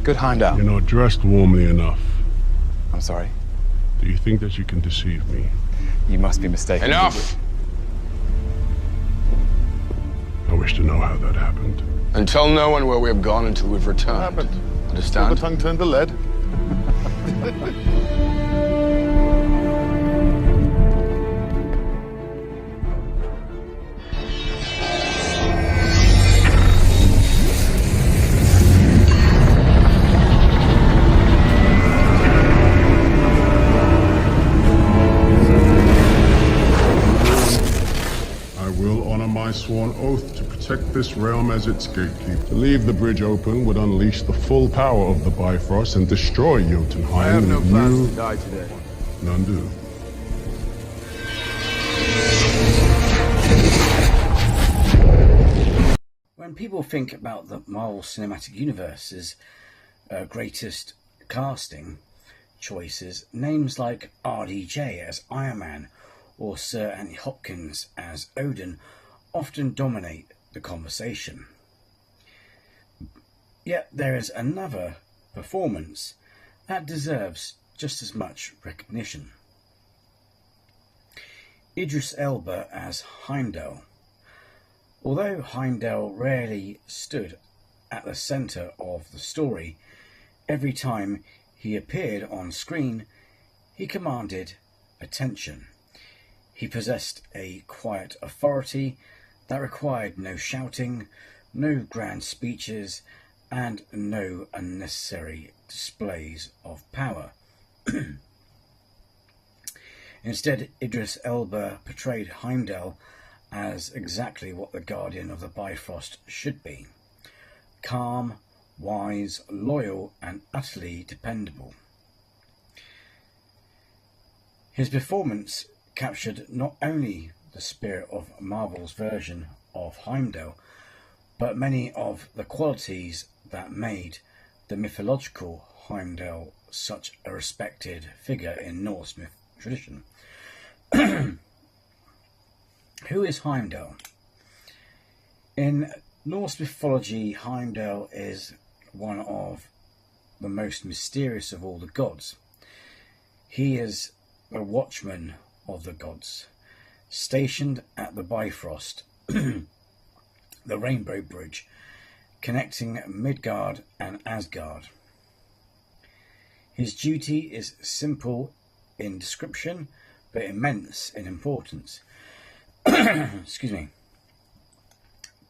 Good Heimdall. You're not dressed warmly enough. I'm sorry. Do you think that you can deceive me? You must be mistaken. Enough! I wish to know how that happened. And tell no one where we have gone until we've returned. What happened? Understand? The tongue turned to lead. My sworn oath to protect this realm as its gatekeeper. To leave the bridge open would unleash the full power of the Bifrost and destroy Jotunheim. I have no plans to die today. None do. When people think about the Marvel Cinematic Universe's greatest casting choices, names like RDJ as Iron Man or Sir Anthony Hopkins as Odin often dominate the conversation. Yet there is another performance that deserves just as much recognition. Idris Elba as Heimdall. Although Heimdall rarely stood at the centre of the story, every time he appeared on screen, he commanded attention. He possessed a quiet authority that required no shouting, no grand speeches, and no unnecessary displays of power. Instead, Idris Elba portrayed Heimdall as exactly what the Guardian of the Bifrost should be: calm, wise, loyal, and utterly dependable. His performance captured not only the spirit of Marvel's version of Heimdall, but many of the qualities that made the mythological Heimdall such a respected figure in Norse myth tradition. Who is Heimdall? In Norse mythology, Heimdall is one of the most mysterious of all the gods. He is the watchman of the gods, stationed at the Bifrost, the Rainbow Bridge, connecting Midgard and Asgard. His duty is simple in description, but immense in importance. Excuse me.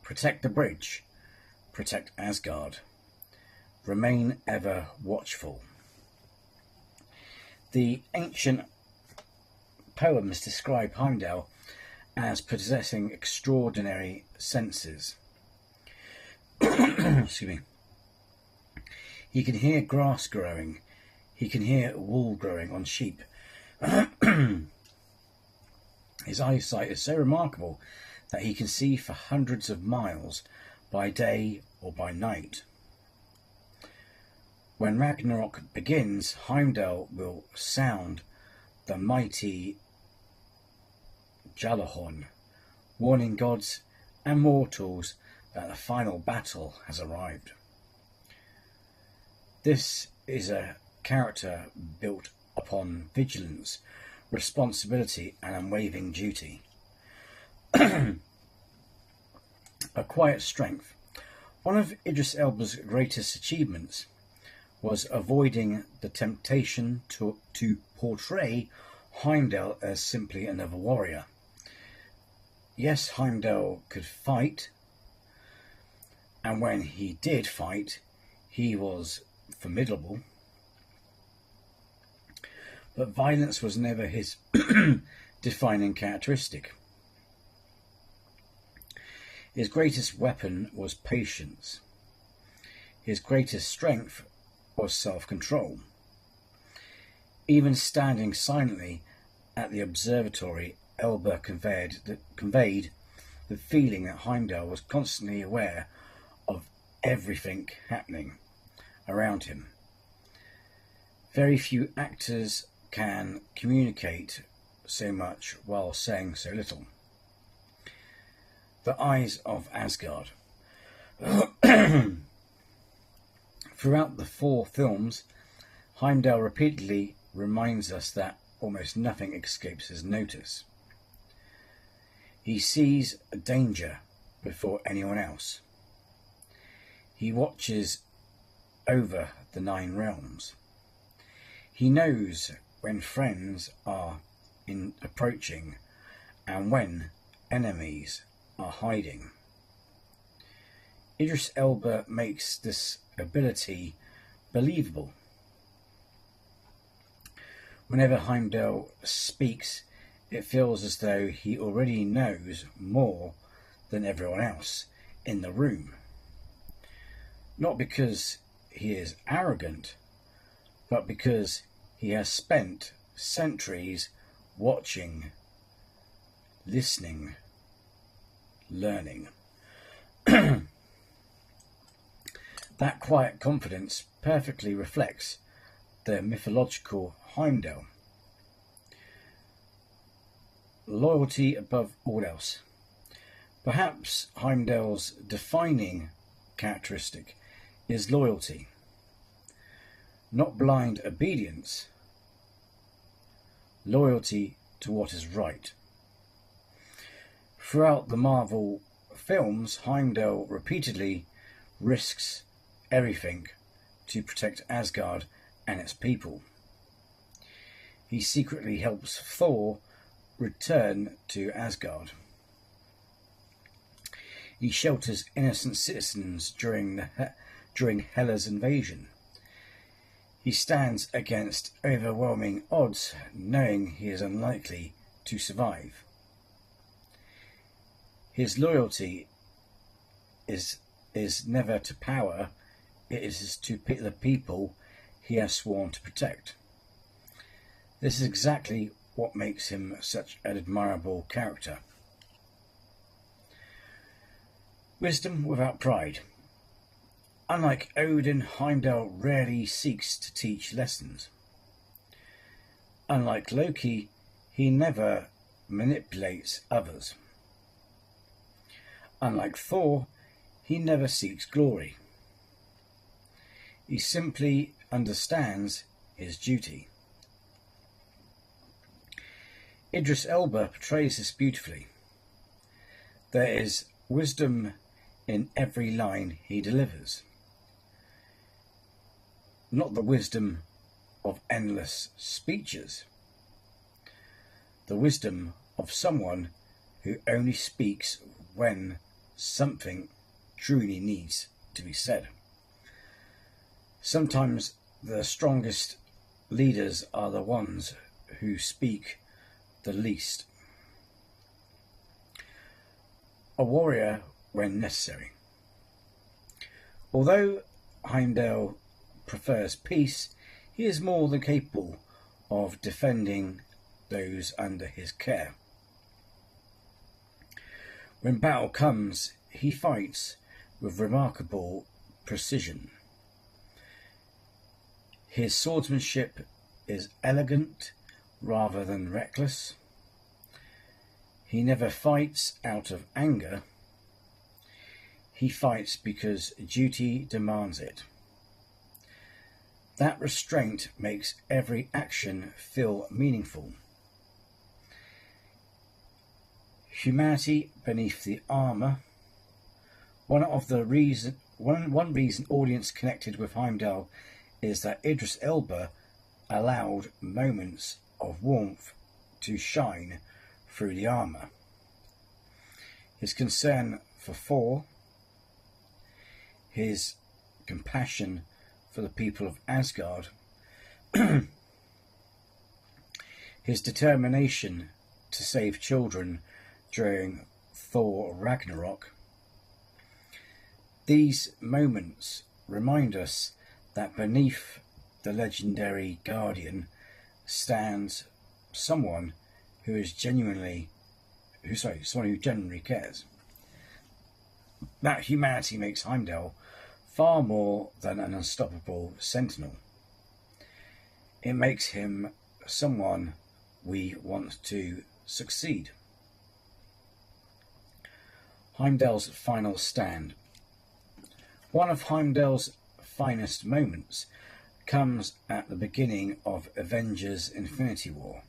Protect the bridge, protect Asgard, remain ever watchful. The ancient poems describe Heimdall as possessing extraordinary senses. Excuse me. He can hear grass growing. He can hear wool growing on sheep. His eyesight is so remarkable that he can see for hundreds of miles by day or by night. When Ragnarok begins, Heimdall will sound the mighty Jalahorn, warning gods and mortals that the final battle has arrived. This is a character built upon vigilance, responsibility, and unwavering duty. A quiet strength. One of Idris Elba's greatest achievements was avoiding the temptation to portray Heimdall as simply another warrior. Yes, Heimdall could fight, and when he did fight, he was formidable. But violence was never his defining characteristic. His greatest weapon was patience. His greatest strength was self-control. Even standing silently at the observatory, Elba conveyed the feeling that Heimdall was constantly aware of everything happening around him. Very few actors can communicate so much while saying so little. The eyes of Asgard. Throughout the 4 films, Heimdall repeatedly reminds us that almost nothing escapes his notice. He sees a danger before anyone else. He watches over the 9 realms. He knows when friends are approaching and when enemies are hiding. Idris Elba makes this ability believable. Whenever Heimdall speaks, it feels as though he already knows more than everyone else in the room. Not because he is arrogant, but because he has spent centuries watching, listening, learning. That quiet confidence perfectly reflects the mythological Heimdall. Loyalty above all else. Perhaps Heimdall's defining characteristic is loyalty, not blind obedience, loyalty to what is right. Throughout the Marvel films, Heimdall repeatedly risks everything to protect Asgard and its people. He secretly helps Thor return to Asgard. He shelters innocent citizens during Hela's invasion. He stands against overwhelming odds, knowing he is unlikely to survive. His loyalty is never to power, it is to the people he has sworn to protect. This is exactly what makes him such an admirable character. Wisdom without pride. Unlike Odin, Heimdall rarely seeks to teach lessons. Unlike Loki, he never manipulates others. Unlike Thor, he never seeks glory. He simply understands his duty. Idris Elba portrays this beautifully. There is wisdom in every line he delivers. Not the wisdom of endless speeches. The wisdom of someone who only speaks when something truly needs to be said. Sometimes the strongest leaders are the ones who speak the least. A warrior when necessary. Although Heimdall prefers peace, he is more than capable of defending those under his care. When battle comes, he fights with remarkable precision. His swordsmanship is elegant rather than reckless. He never fights out of anger. He fights because duty demands it. That restraint makes every action feel meaningful. Humanity beneath the armour. One reason audience connected with Heimdall is that Idris Elba allowed moments of warmth to shine through the armour. His concern for Thor, his compassion for the people of Asgard, his determination to save children during Thor Ragnarok. These moments remind us that beneath the legendary Guardian stands someone who genuinely cares. That humanity makes Heimdall far more than an unstoppable sentinel. It makes him someone we want to succeed. Heimdall's final stand. One of Heimdall's finest moments comes at the beginning of Avengers Infinity War.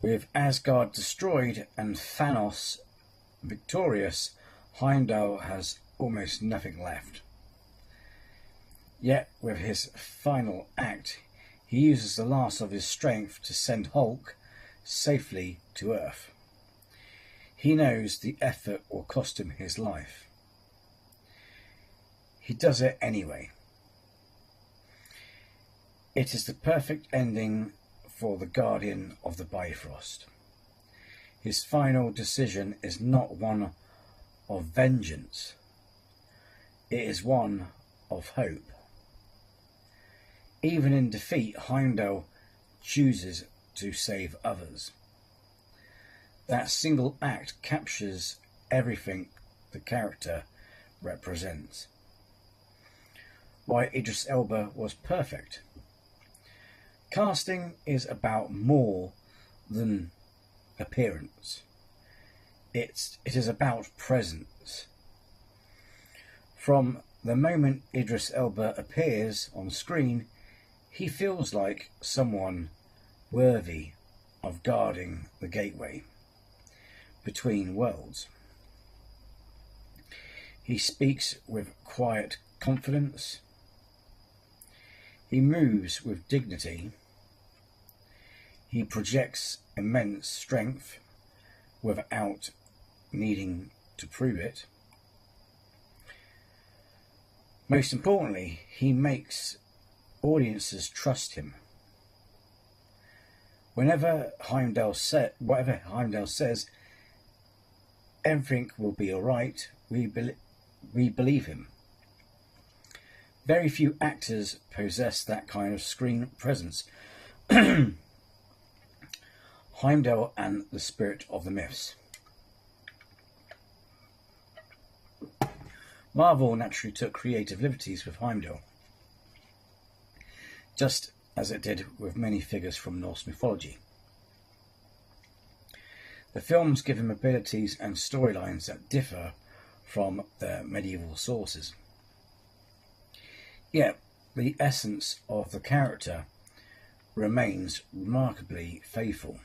With Asgard destroyed and Thanos victorious, Heimdall has almost nothing left. Yet with his final act, he uses the last of his strength to send Hulk safely to Earth. He knows the effort will cost him his life. He does it anyway. It is the perfect ending for the Guardian of the Bifrost. His final decision is not one of vengeance. It is one of hope. Even in defeat, Heimdall chooses to save others. That single act captures everything the character represents. Why Idris Elba was perfect. Casting is about more than appearance. It is about presence. From the moment Idris Elba appears on screen, he feels like someone worthy of guarding the gateway between worlds. He speaks with quiet confidence. He moves with dignity. He projects immense strength without needing to prove it. Most importantly, he makes audiences trust him. Whatever Heimdall says, everything will be alright. We believe him. Very few actors possess that kind of screen presence. Heimdall and the spirit of the myths. Marvel naturally took creative liberties with Heimdall, just as it did with many figures from Norse mythology. The films give him abilities and storylines that differ from their medieval sources. Yet, the essence of the character remains remarkably faithful.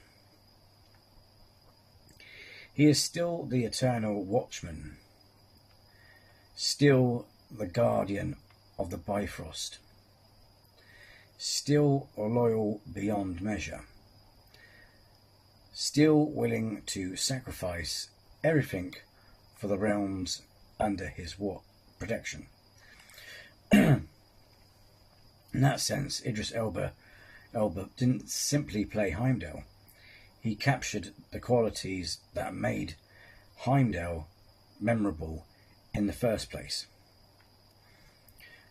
He is still the eternal watchman, still the guardian of the Bifrost, still loyal beyond measure, still willing to sacrifice everything for the realms under his protection. In that sense, Idris Elba didn't simply play Heimdall. He captured the qualities that made Heimdall memorable in the first place.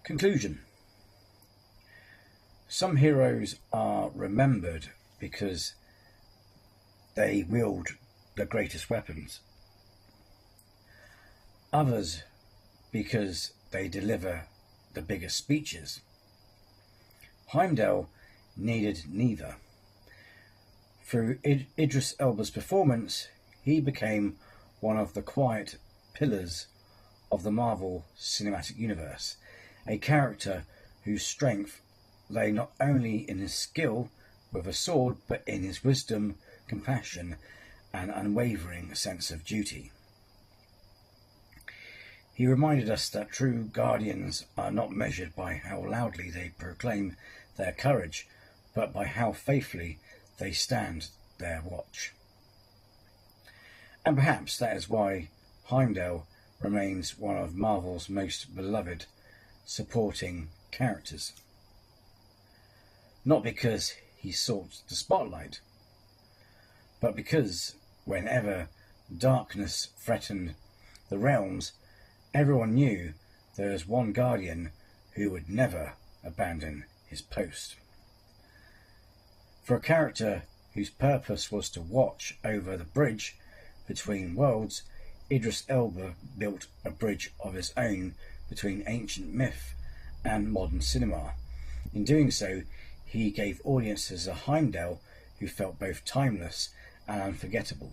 Conclusion. Some heroes are remembered because they wield the greatest weapons. Others because they deliver the biggest speeches. Heimdall needed neither. Through Idris Elba's performance, he became one of the quiet pillars of the Marvel Cinematic Universe, a character whose strength lay not only in his skill with a sword, but in his wisdom, compassion, and unwavering sense of duty. He reminded us that true guardians are not measured by how loudly they proclaim their courage, but by how faithfully they stand their watch. And perhaps that is why Heimdall remains one of Marvel's most beloved supporting characters. Not because he sought the spotlight, but because whenever darkness threatened the realms, everyone knew there was one guardian who would never abandon his post. For a character whose purpose was to watch over the bridge between worlds, Idris Elba built a bridge of his own between ancient myth and modern cinema. In doing so, he gave audiences a Heimdall who felt both timeless and unforgettable.